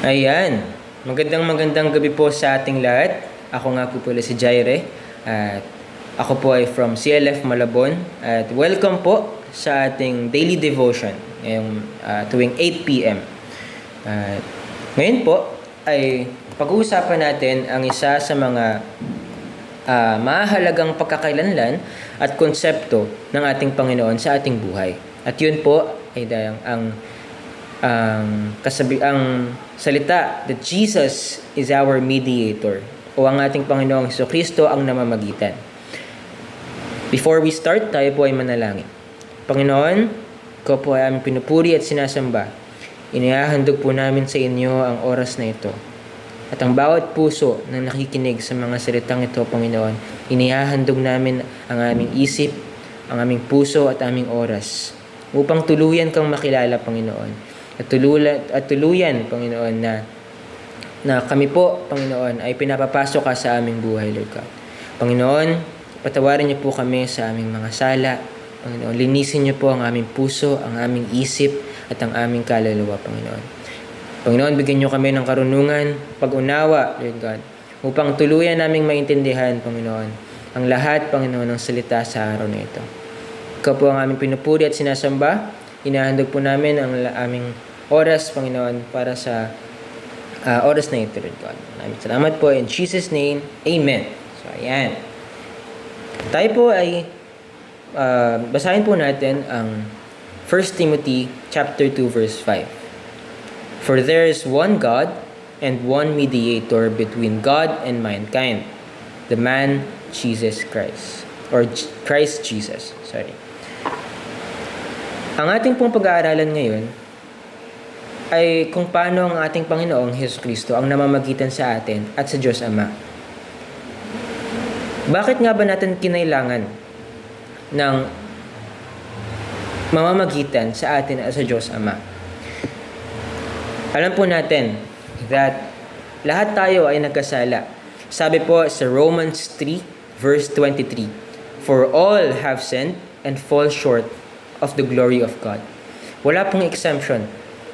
Ayan, magandang gabi po sa ating lahat. Ako nga po pala si Jaire at ako po ay from CLF Malabon at welcome po sa ating daily devotion ngayong tuwing 8 p.m. At ngayon po ay pag-uusapan natin ang isa sa mga mahalagang pagkakailanlan at konsepto ng ating Panginoon sa ating buhay. At yun po ay ang salita that Jesus is our mediator o ang ating Panginoong Jesucristo ang namamagitan. Before we start, tayo po ay manalangin. Panginoon, ikaw po ay aming pinupuri at sinasamba. Inihahandog po namin sa inyo ang oras na ito. At ang bawat puso na nakikinig sa mga salitang ito, Panginoon, inihahandog namin ang aming isip, ang aming puso at aming oras upang tuluyan kang makilala, Panginoon. At tuluyan, Panginoon, na kami po, Panginoon, ay pinapapasok ka sa aming buhay, Lord God. Panginoon, patawarin niyo po kami sa aming mga sala. Panginoon, linisin niyo po ang aming puso, ang aming isip, at ang aming kaluluwa, Panginoon. Panginoon, bigyan niyo kami ng karunungan, pag-unawa, Lord God, upang tuluyan naming maintindihan, Panginoon, ang lahat, Panginoon, ng salita sa araw na ito. Ikaw po ang aming pinupuri at sinasamba. Inahandog po namin ang aming oras, Panginoon, para sa oras na ito, Lord God. Maraming salamat po. In Jesus' name, Amen. So, ayan. Tayo po ay basahin po natin ang 1 Timothy chapter 2, verse 5. For there is one God and one mediator between God and mankind, the man Jesus Christ. Or Christ Jesus. Sorry. Ang ating pong pag-aaralan ngayon ay kung paano ang ating Panginoong Jesucristo ang namamagitan sa atin at sa Diyos Ama. Bakit nga ba natin kinailangan ng mamamagitan sa atin at sa Diyos Ama? Alam po natin that lahat tayo ay nagkasala. Sabi po sa Romans 3 verse 23, for all have sinned and fall short of the glory of God. Wala pong exemption.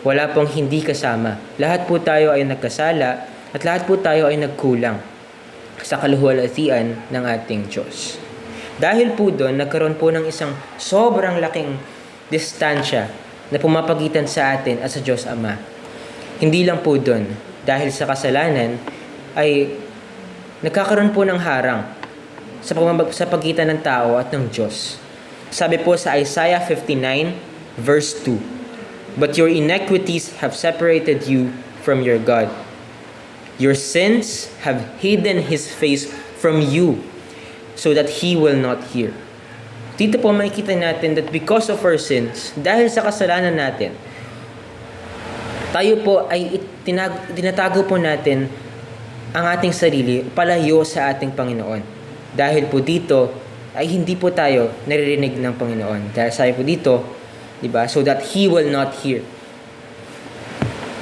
Wala pong hindi kasama. Lahat po tayo ay nagkasala at lahat po tayo ay nagkulang sa kaluwalhatian ng ating Diyos. Dahil po doon, nagkaroon po ng isang sobrang laking distansya na pumapagitan sa atin at sa Diyos Ama. Hindi lang po doon, dahil sa kasalanan ay nagkakaroon po ng harang sa pagitan ng tao at ng Diyos. Sabi po sa Isaiah 59 verse 2, but your iniquities have separated you from your God. Your sins have hidden His face from you so that He will not hear. Dito po makikita natin that because of our sins, dahil sa kasalanan natin, tayo po ay tinatago po natin ang ating sarili palayo sa ating Panginoon. Dahil po dito ay hindi po tayo naririnig ng Panginoon. Dahil sabi po dito, di ba? So that He will not hear.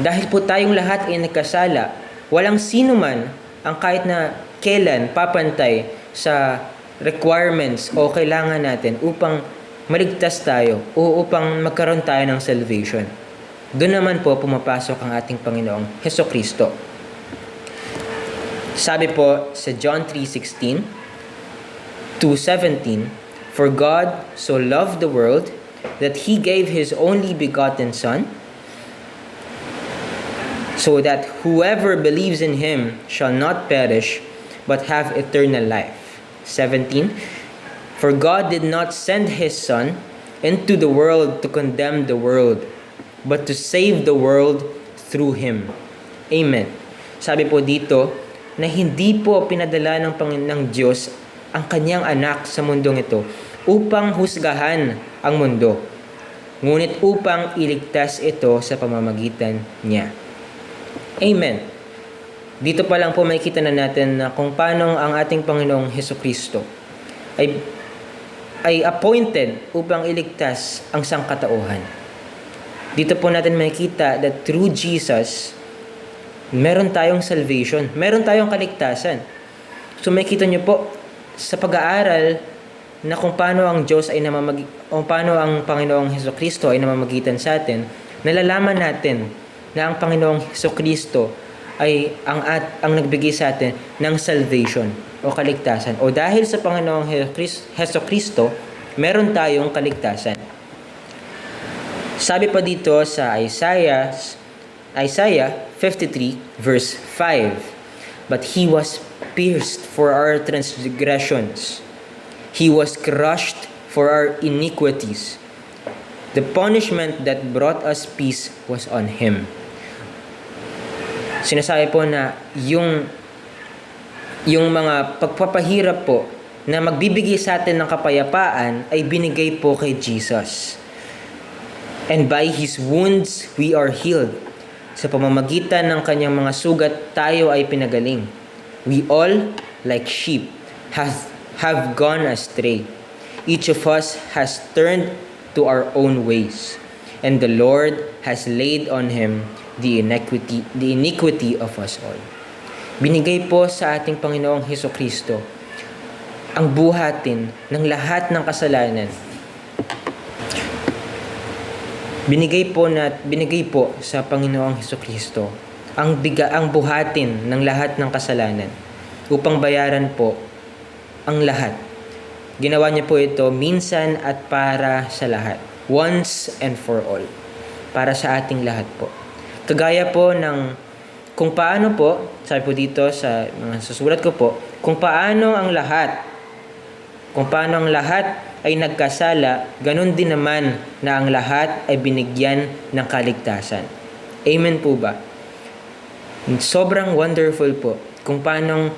Dahil po tayong lahat ay nagkasala, walang sino man ang kahit na kailan papantay sa requirements o kailangan natin upang maligtas tayo o upang magkaroon tayo ng salvation. Doon naman po pumapasok ang ating Panginoong Jesucristo. Sabi po sa John 3:16, 2:17, for God so loved the world that He gave His only begotten Son, so that whoever believes in Him shall not perish, but have eternal life. 17, for God did not send His Son into the world to condemn the world, but to save the world through Him. Amen. Sabi po dito na hindi po pinadala ng Diyos ang kanyang anak sa mundong ito upang husgahan ang mundo, ngunit upang iligtas ito sa pamamagitan niya. Amen. Dito pa lang po makikita na natin na kung paano ang ating Panginoong Jesucristo ay appointed upang iligtas ang sangkatauhan. Dito po natin makikita that through Jesus, meron tayong salvation, meron tayong kaligtasan. So makikita niyo po, sa pag-aaral na kung paano ang Diyos ay kung paano ang Panginoong Jesucristo ay namamagitan sa atin, nalalaman natin na ang Panginoong Hesukristo ay ang nagbigay sa atin ng salvation o kaligtasan. O dahil sa Panginoong Hesukristo, meron tayong kaligtasan. Sabi pa dito sa Isaiah 53 verse 5, "But He was pierced for our transgressions. He was crushed for our iniquities. The punishment that brought us peace was on Him." Sinasabi po na yung mga pagpapahirap po na magbibigay sa atin ng kapayapaan ay binigay po kay Jesus. And by His wounds, we are healed. Sa pamamagitan ng kanyang mga sugat, tayo ay pinagaling. We all, like sheep, have gone astray. Each of us has turned to our own ways, and the Lord has laid on Him the iniquity of us all. Binigay po sa ating Panginoong Hesukristo ang buhatin ng lahat ng kasalanan. Binigay po sa Panginoong Hesukristo ang buhatin ng lahat ng kasalanan upang bayaran po ang lahat. Ginawa niya po ito minsan at para sa lahat. Once and for all. Para sa ating lahat po. Kagaya po ng kung paano po, sabi po dito sa mga susulat ko po, kung paano ang lahat ay nagkasala, ganun din naman na ang lahat ay binigyan ng kaligtasan. Amen po ba? Sobrang wonderful po kung paano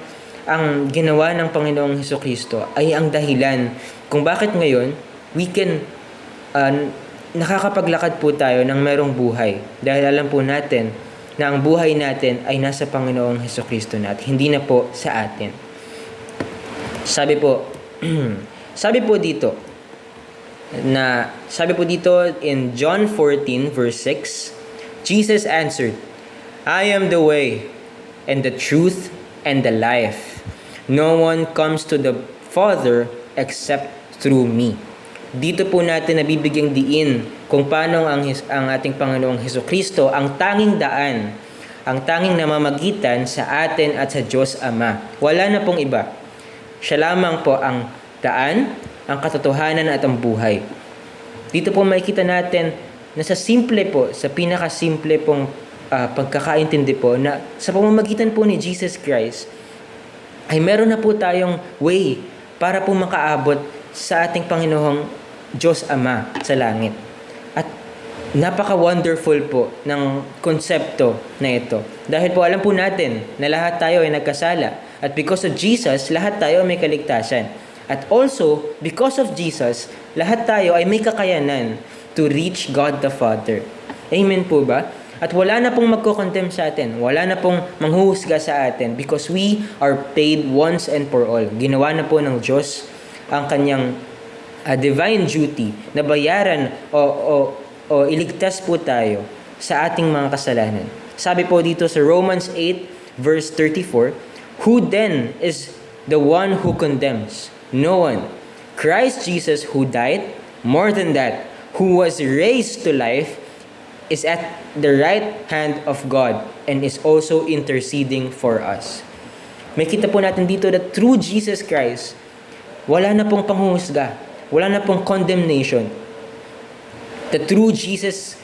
ang ginawa ng Panginoong Hesukristo ay ang dahilan kung bakit ngayon we can nakakapaglakad po tayo ng merong buhay. Dahil alam po natin na ang buhay natin ay nasa Panginoong Hesukristo na at hindi na po sa atin. Sabi po dito in John 14 verse 6, Jesus answered, "I am the way and the truth and the life. No one comes to the Father except through me." Dito po natin nabibigyang diin kung paano ang ating Panginoong Hesukristo ang tanging daan, ang tanging namamagitan sa atin at sa Diyos Ama. Wala na pong iba. Siya lamang po ang daan, ang katotohanan at ang buhay. Dito po makikita natin na sa pinakasimple pong pagkakaintindi po na sa pamamagitan po ni Jesus Christ ay meron na po tayong way para po makaabot sa ating Panginoong Diyos Ama sa langit. At napaka-wonderful po ng konsepto na ito. Dahil po alam po natin na lahat tayo ay nagkasala. At because of Jesus, lahat tayo ay may kaligtasan. At also, because of Jesus, lahat tayo ay may kakayanan to reach God the Father. Amen po ba? At wala na pong magko-condemn sa atin. Wala na pong manghuhusga sa atin because we are paid once and for all. Ginawa na po ng Diyos ang kanyang divine duty na bayaran o iligtas po tayo sa ating mga kasalanan. Sabi po dito sa Romans 8 verse 34, "Who then is the one who condemns? No one. Christ Jesus, who died, more than that, who was raised to life, is at the right hand of God and is also interceding for us." May kita po natin dito that through Jesus Christ, wala na pong panghuhusga, wala na pong condemnation. That through Jesus,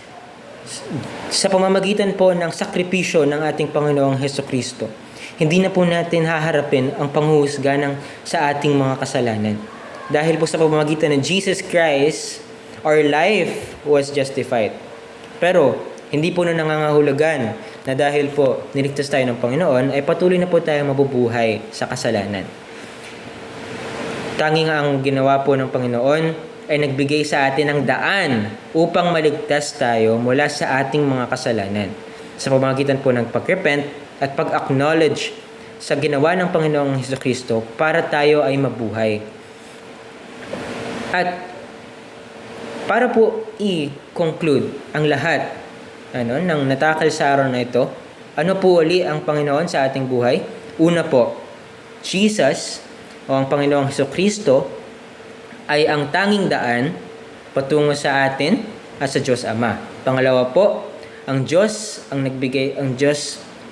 sa pamamagitan po ng sakripisyo ng ating Panginoong Hesukristo, hindi na po natin haharapin ang panghuhusga sa ating mga kasalanan. Dahil po sa pamamagitan ng Jesus Christ, our life was justified. Pero, hindi po na nangangahulugan na dahil po niligtas tayo ng Panginoon, ay patuloy na po tayo mabubuhay sa kasalanan. Tanging ang ginawa po ng Panginoon ay nagbigay sa atin ng daan upang maligtas tayo mula sa ating mga kasalanan. Sa pamamagitan po ng pag-repent at pag-acknowledge sa ginawa ng Panginoong Hesukristo para tayo ay mabuhay. At para po i-conclude ang lahat ng natakal sa araw na ito, ano po uli ang Panginoon sa ating buhay? Una po, Jesus o ang Panginoong Hesukristo ay ang tanging daan patungo sa atin at sa Diyos Ama. Pangalawa po, ang Diyos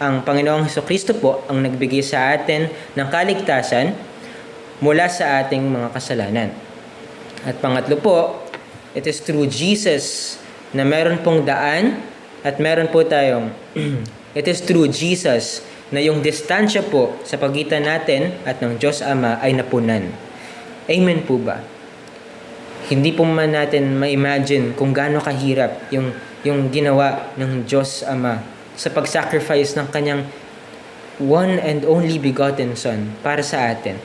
ang Panginoong Hesukristo po ang nagbigay sa atin ng kaligtasan mula sa ating mga kasalanan. At pangatlo po, it is through Jesus na meron pong daan at meron po tayong it is through Jesus na yung distansya po sa pagitan natin at ng Diyos Ama ay napunan. Amen po ba? Hindi po man natin ma-imagine kung gaano kahirap yung ginawa ng Diyos Ama sa pag-sacrifice ng kanyang one and only begotten Son para sa atin.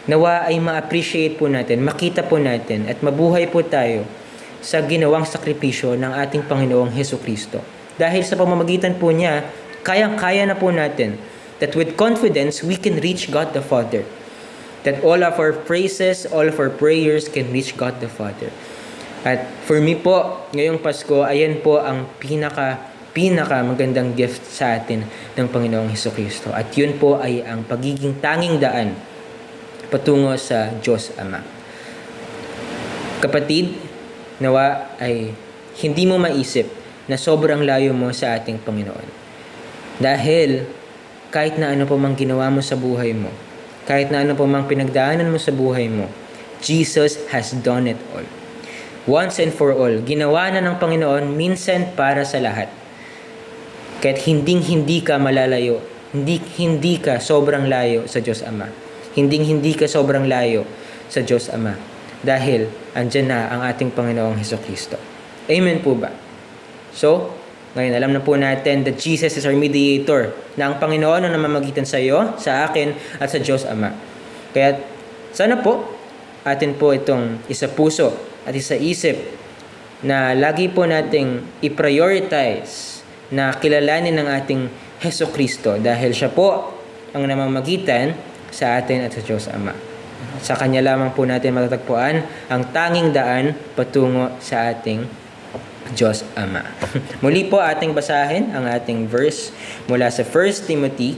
Nawa ay ma-appreciate po natin, makita po natin at mabuhay po tayo sa ginawang sakripisyo ng ating Panginoong Hesukristo. Dahil sa pamamagitan po niya, kayang-kaya na po natin that with confidence we can reach God the Father. That all of our praises, all of our prayers can reach God the Father. At for me po, ngayong Pasko, ayan po ang pinaka magandang gift sa atin ng Panginoong Hesukristo. At yun po ay ang pagiging tanging daan patungo sa Diyos Ama. Kapatid, nawa ay hindi mo maisip na sobrang layo mo sa ating Panginoon. Dahil kahit na ano pa mang ginawa mo sa buhay mo, kahit na ano pa mang pinagdaanan mo sa buhay mo, Jesus has done it all. Once and for all, ginawa na ng Panginoon minsan para sa lahat. Kahit hindi ka malalayo, hindi ka sobrang layo sa Diyos Ama. Hindi ka sobrang layo sa Diyos Ama. Dahil andyan na ang ating Panginoong Hesukristo. Amen po ba? So, ngayon alam na po natin that Jesus is our mediator, na ang Panginoon ang namamagitan sa iyo, sa akin, at sa Diyos Ama. Kaya sana po, atin po itong isa puso at isa isip na lagi po nating i-prioritize na kilalanin ng ating Hesukristo dahil siya po ang namamagitan sa atin at sa Diyos Ama. Sa Kanya lamang po natin matatagpuan ang tanging daan patungo sa ating Diyos Ama. Muli po ating basahin ang ating verse mula sa 1 Timothy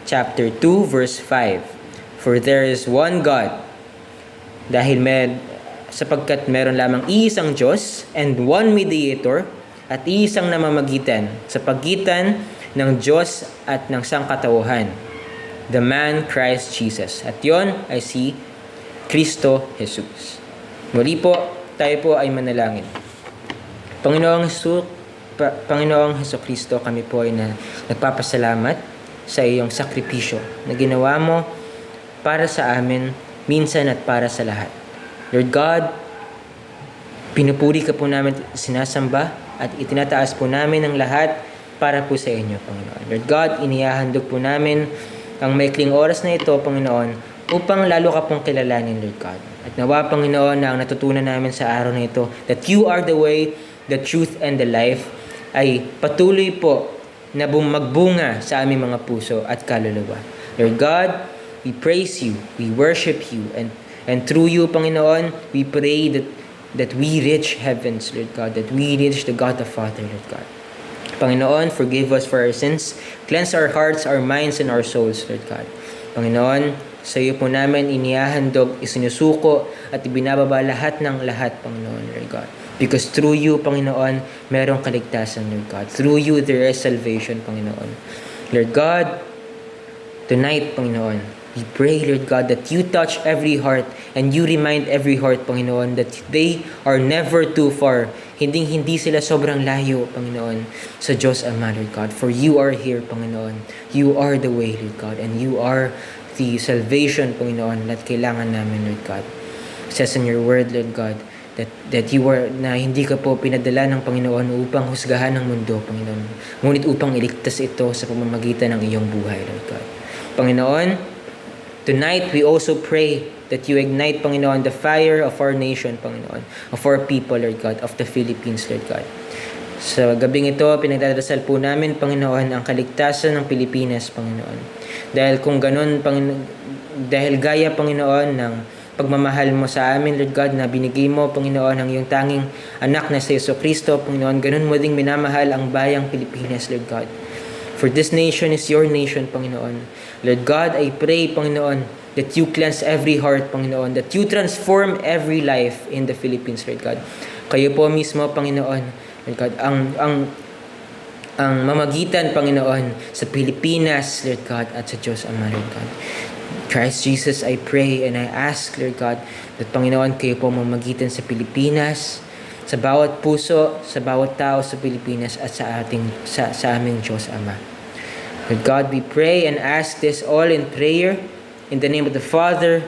chapter 2 verse 5. For there is one God, sapagkat meron lamang iisang Diyos and one mediator at iisang namamagitan sa pagitan ng Diyos at ng sangkatauhan, the man Christ Jesus. At yon ay si Kristo Jesus. Muli po, tayo po ay manalangin. Panginoong Hesukristo, kami po ay nagpapasalamat sa iyong sakripisyo na ginawa mo para sa amin minsan at para sa lahat. Lord God, pinupuri ka po namin, sinasamba at itinataas po namin ang lahat para po sa inyo, Panginoon. Lord God, inihahandog po namin ang maikling oras na ito, Panginoon, upang lalo ka pong kilalanin, Lord God. At nawa, Panginoon, na ang natutunan namin sa araw na ito, that you are the way, the truth, and the life, ay patuloy po na magbunga sa aming mga puso at kaluluwa. Lord God, we praise you, we worship you, and through you, Panginoon, we pray that we reach heavens, Lord God, that we reach the God the Father, Lord God. Panginoon, forgive us for our sins. Cleanse our hearts, our minds, and our souls, Lord God. Panginoon, sa iyo po namin inihahandog, isinusuko, at ibinababa lahat ng lahat, Panginoon, Lord God. Because through you, Panginoon, merong kaligtasan, Lord God. Through you, there is salvation, Panginoon. Lord God, tonight, Panginoon, we pray, Lord God, that you touch every heart and you remind every heart, Panginoon, that they are never too far. Hindi sila sobrang layo, Panginoon, sa Diyos Ama, Lord God. For you are here, Panginoon. You are the way, Lord God, and you are the salvation, Panginoon, that kailangan namin, Lord God. It says in your word, Lord God, that you are, na hindi ka po pinadala ng Panginoon upang husgahan ng mundo, Panginoon. Ngunit upang iligtas ito sa pamamagitan ng iyong buhay, Lord God. Panginoon, tonight we also pray that you ignite, Panginoon, the fire of our nation, Panginoon, of our people, Lord God, of the Philippines, Lord God. Sa gabing ito, pinagdadasal po namin, Panginoon, ang kaligtasan ng Pilipinas, Panginoon. Dahil kung ganun, dahil gaya, Panginoon, ng pagmamahal mo sa amin, Lord God, na binigay mo, Panginoon, ang iyong tanging anak na si Jesucristo, Panginoon, ganun mo ding minamahal ang bayang Pilipinas, Lord God. For this nation is your nation, Panginoon. Lord God, I pray, Panginoon, that you cleanse every heart, Panginoon, that you transform every life in the Philippines, Lord God. Kayo po mismo, Panginoon, Lord God, ang ang mamagitan, Panginoon, sa Pilipinas, Lord God, at sa Diyos Ama, Lord God. Christ Jesus, I pray and I ask, Lord God, that Panginoon, kayo po mamagitan sa Pilipinas, sa bawat puso, sa bawat tao sa Pilipinas, at sa aming Diyos Ama. Lord God, we pray and ask this all in prayer, in the name of the Father,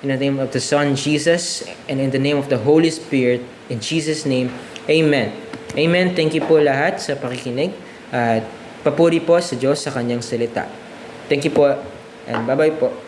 in the name of the Son, Jesus, and in the name of the Holy Spirit, in Jesus' name, Amen. Amen. Thank you po lahat sa pakikinig at papuri po sa Diyos sa kanyang salita. Thank you po and bye-bye po.